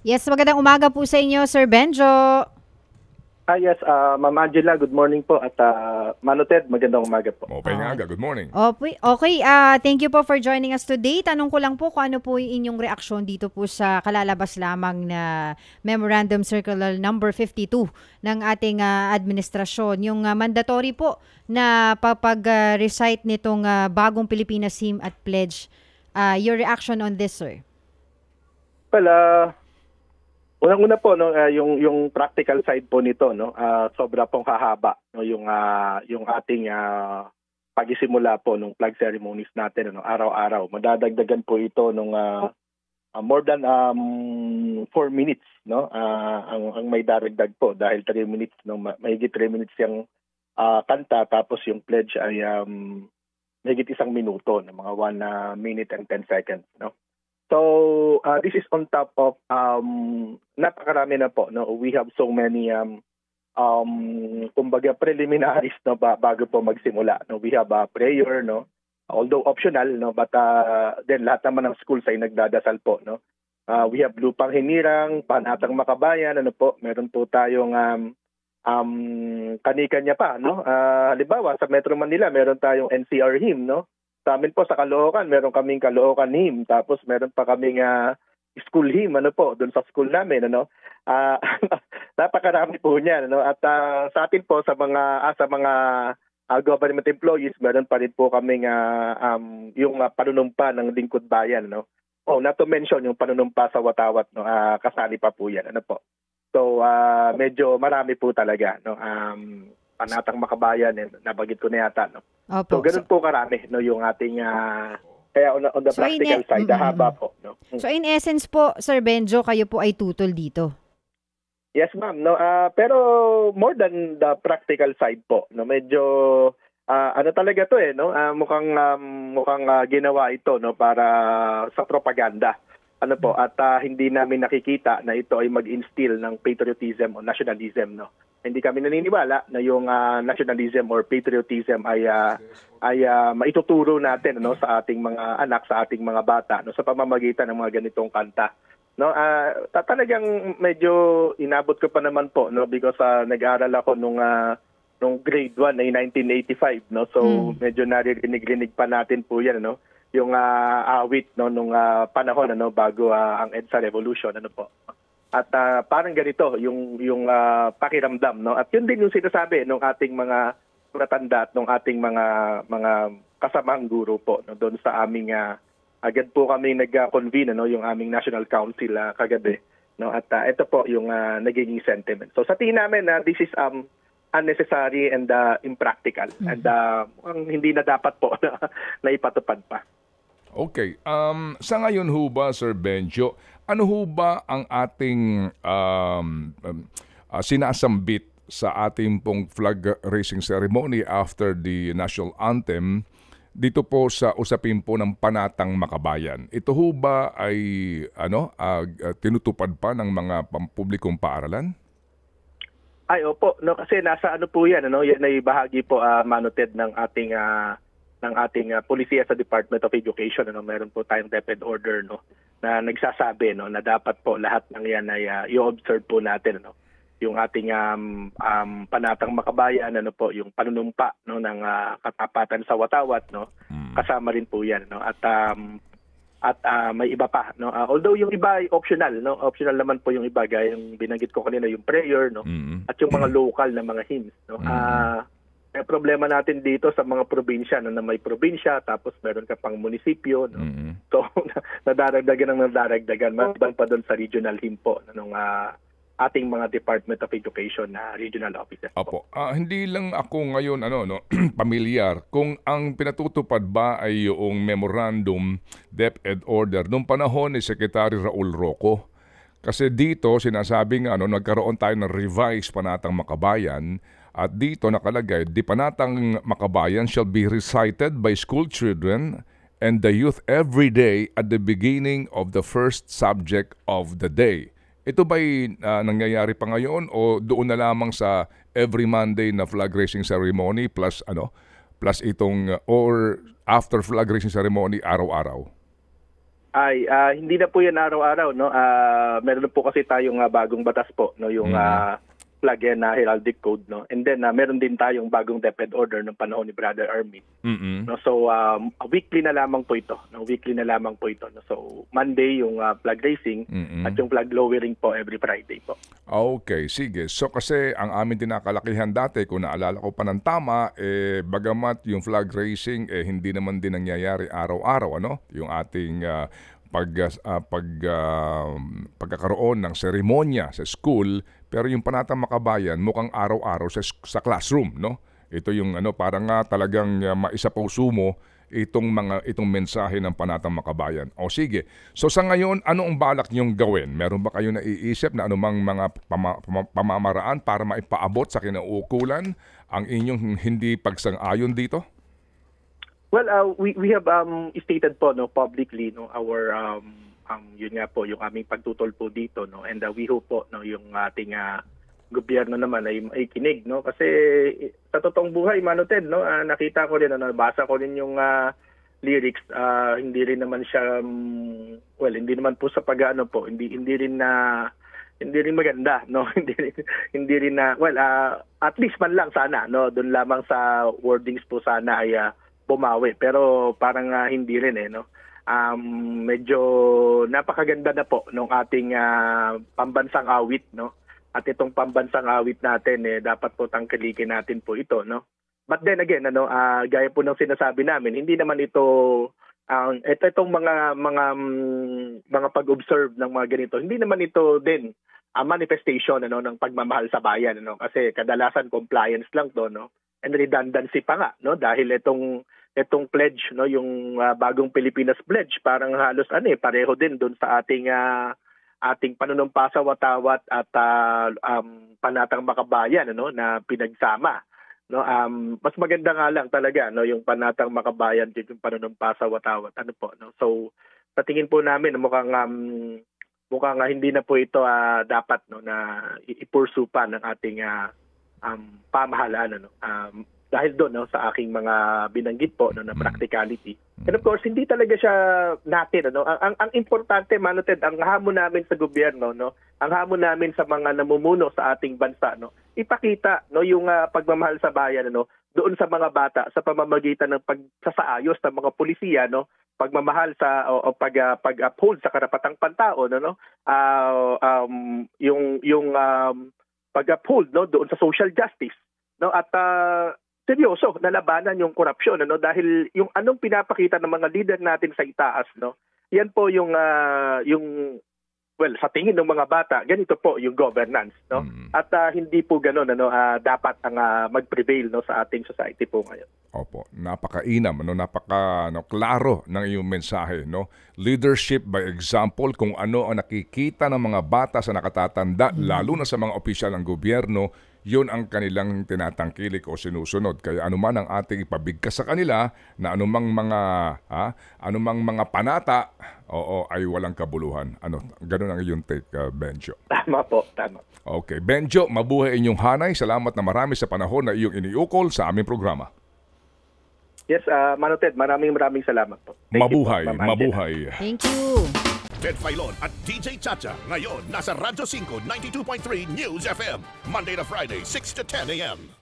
Yes, magandang umaga po sa inyo, Sir Benjo. Yes, Ma'am Angela, good morning po at Mano Ted, magandang umaga po. Mopay nga, good morning. Okay, thank you po for joining us today. Tanong ko lang po kung ano po yung inyong reaksyon dito po sa kalalabas lamang na Memorandum Circular number 52 ng ating administrasyon. Yung mandatory po na papag-recite nitong bagong Pilipinas Hymn at Pledge. Your reaction on this, sir? Well, unang-una po no, yung practical side po nito no, sobra pong hahaba no yung ating pagisimula po nung flag ceremonies natin no, araw-araw. Madadagdagan po ito nung more than 4 minutes no. Ang may daragdag po dahil 3 minutes no, mahigit 3 minutes yung kanta tapos yung pledge ay mahigit 1 minuto no, mga 1 minute and 10 seconds no. So this is on top of napakarami na po no. We have so many kumbaga preliminaries no bago po magsimula no. We have a prayer no, although optional no, but then lahat naman ng schools ay nagdadasal po no. We have lupang hinirang, panatang makabayan ano po, meron po tayong kani-kanya pa no. Halimbawa sa Metro Manila meron tayong NCR hymn no. Sa amin po sa Caloocan, meron kaming Caloocan hymn, tapos meron pa kaming school hymn ano po doon sa school namin ano. Napakarami po niyan ano. At sa atin po sa mga government employees, meron pa rin po kaming yung panunumpa ng lingkod bayan no. Oh, not to mention yung panunumpa sa Watawat no, kasali pa po yan ano po. So medyo marami po talaga no. Panatang makabayan, nabagit ko na yata no. Opo. So ganun po karami no yung ating kaya on the practical side, haba po no. So in essence po, Sir Benjo, kayo po ay tutol dito. Yes, ma'am no. Pero more than the practical side po no, medyo ano talaga to no, mukhang ginawa ito no para sa propaganda. Ano po, at hindi namin nakikita na ito ay mag-instill ng patriotism o nationalism no. Hindi kami naniniwala na yung nationalism or patriotism ay maituturo natin no sa ating mga anak, sa ating mga bata no sa pamamagitan ng mga ganitong kanta. No, talagang medyo inabot ko pa naman po no because nag-aaral ako nung grade 1 ay 1985 no. So medyo naririnig-rinig pa natin po 'yan no. Yung awit no nung panahon ano bago ang EDSA revolution ano po. At parang ganito yung pakiramdam no. At yun din yung sinasabi ng ating mga matanda at ng ating mga kasamang guro po no doon sa aming agad po kami nag-convene no yung aming National Council kagabi no. At ito po yung nagiging sentiment. So sa tingin namin this is unnecessary and impractical and hindi na dapat po na ipatupad pa. Okay. Sa ngayon ho ba, Sir Benjo, ano ho ba ang ating sinasambit sa ating pong flag raising ceremony after the national anthem dito po sa usapin po ng panatang makabayan? Ito ho ba ay tinutupad pa ng mga pampublikong paaralan? Ay opo, no, kasi nasa ano po yan, ano, yan ay bahagi po manoted ng ating polisiya sa Department of Education. Ano, meron po tayong DepEd order no, na nagsasabi no, na dapat po lahat ng yan ay i-observe po natin. No, yung ating panatang makabayan, ano po, yung panunumpa no, ng katapatan sa Watawat. No, kasama rin po yan. No, at may iba pa. No, although yung iba ay optional. No, optional naman po yung iba. Gaya yung binanggit ko kanina, yung prayer. No, at yung mga local na mga hymns. No, may problema natin dito sa mga probinsya na may probinsya tapos meron ka pang munisipyo no? So nadaragdagan maliban pa doon sa regional hymn po ng ating mga Department of Education na regional offices. Opo. Hindi lang ako ngayon pamilyar kung ang pinatutupad ba ay yung memorandum DepEd order nung panahon ni Secretary Raul Roco. Kasi dito sinasabing nagkaroon tayo ng revised panatang makabayan. At dito nakalagay, the panatang makabayan shall be recited by school children and the youth every day at the beginning of the first subject of the day. Ito ba'y nangyayari pa ngayon o doon na lamang sa every Monday na flag raising ceremony plus itong or after flag raising ceremony araw-araw? Ay, hindi na po yan araw-araw, no? Meron na po kasi tayong bagong batas po, no? Yung flag and heraldic code, no? And then meron din tayong bagong DepEd order ng panahon ni Brother Armin. No? So weekly na lamang po ito, no? Weekly na lamang po ito, no? So Monday yung flag raising at yung flag lowering po every Friday po. Okay, sige. So kasi ang amin tinakalakihan dati, kung naalala ko pa ng tama, bagamat yung flag raising hindi naman din nangyayari araw-araw, ano? Yung ating pagkakaroon ng seremonya sa school, pero yung Panatang Makabayan mukhang araw-araw sa classroom, no? Ito yung parang talagang maisapuso mo itong mensahe ng Panatang Makabayan. O sige. So sa ngayon, ano ang balak niyong gawin? Meron ba kayo naiisip na anumang mga pamamaraan para maipaabot sa kinauukulan ang inyong hindi pagsang-ayon dito? Well, we have stated po, no, publicly, no, our yun nga po yung aming pagtutol po dito, no, and we hope po, no, yung ating gobyerno naman ay kinig, no, kasi sa totoong buhay, Mano Ted, no, nakita ko rin, nabasa ko rin yung lyrics, hindi rin naman siya hindi naman po sa pag-ano po, hindi rin maganda, no, hindi rin na at least man lang sana, no, doon lamang sa wordings po sana ay bumawi, pero parang hindi rin no. Medyo napakaganda na po nung ating pambansang awit, no. At itong pambansang awit natin dapat po tangkilikin natin po ito, no. But then again, gaya po ng sinasabi namin, hindi naman ito itong mga pag-observe ng mga ganito, hindi naman ito din manifestation ng pagmamahal sa bayan, kasi kadalasan compliance lang to, no. And redundancy pa nga, no, dahil itong pledge, no, yung bagong Pilipinas pledge, parang halos pareho din doon sa ating panunumpa-sa-watawat at Panatang Makabayan, na pinagsama, no. Mas maganda nga lang talaga, no, yung Panatang Makabayan dito, yung panunumpa-sa-watawat, po, no. So sa tingin po namin mukhang hindi na po ito dapat, no, na i-pursue pa ng ating pamahalaan, dahil doon, no, sa aking mga binanggit po, no, na practicality. And of course, hindi talaga siya natin, ang importante, Mano Ted, ang hamon namin sa gobyerno, no, ang hamon namin sa mga namumuno sa ating bansa, no, ipakita, no, yung pagmamahal sa bayan, no, doon sa mga bata sa pamamagitan ng pagsasaayos ng mga pulisiya, no, pagmamahal sa pag-uphold sa karapatang pantao, no, yung pag-uphold, no, doon sa social justice, no, at seryoso na labanan yung korupsyon, dahil yung anong pinapakita ng mga leader natin sa itaas, no, yan po yung sa tingin ng mga bata, ganito po yung governance, no, at hindi po ganoon, dapat ang mag-prevail, no, sa ating society po ngayon. Opo, napakainam, klaro ng iyong mensahe, no? Leadership by example, kung ano ang nakikita ng mga bata sa nakatatanda, lalo na sa mga opisyal ng gobyerno, yun ang kanilang tinatangkilik o sinusunod. Kaya anuman ang ating ipabigkas sa kanila na anumang mga panata, ay walang kabuluhan. Ganun ang iyong take, Benjo. Tama po, tama. Okay, Benjo, mabuhay inyong hanay. Salamat na marami sa panahon na iyong iniukol sa aming programa. Yes, Mano Ted, maraming salamat po. Mabuhay, mabuhay. Thank you. Ted Filon at DJ Chacha. Ngayon, nasa Radyo 5, 92.3 News FM. Monday to Friday, 6 to 10 a.m.